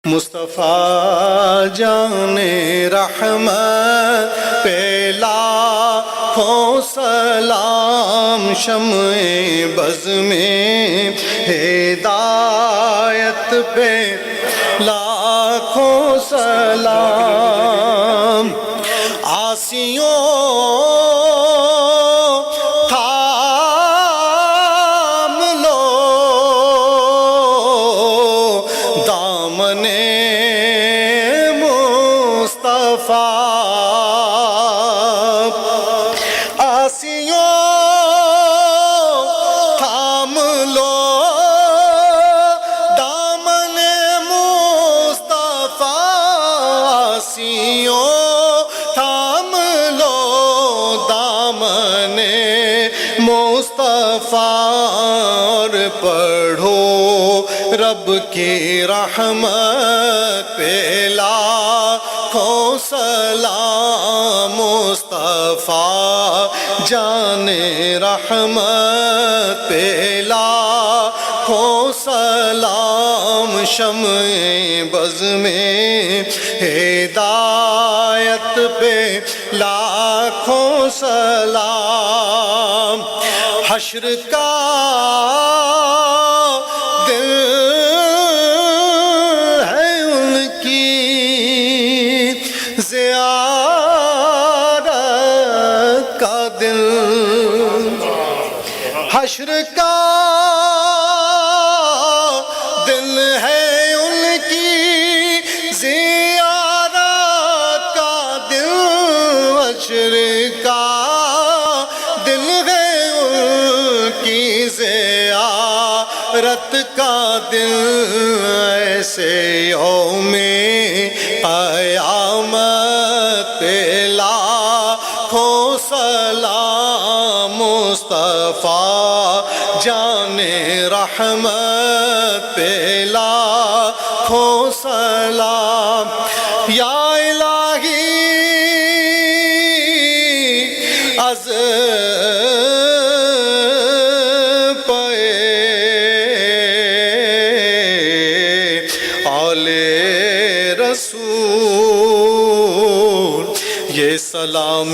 مصطفیٰ جان رحمت پہ لاکھوں سلام، شمع بز میں ہدایت پہ لاکھوں سلام، عاصیوں تھام لو دامن مصطفیٰ، آسیوں تھام لو دامن مصطفیٰ، اور پڑھو رب کی رحمت پہ لاکھوں سلام، مصطفیٰ جان رحمت پہ لاکھوں سلام، شمع بز میں ہدایت پہ لاکھوں سلام، حشر کا دل ہے ان کی زیارت کا دل، حشر کا دل ہے ان کی زیارت کا دل، حشر کا دل ہے ان کی زیارت کا دل، ایسے یوم قیامت پہ لاکھوں سلام، مصطفیٰ جان رحمت پہ لاکھوں سلام، یا الہی از رسول یہ سلام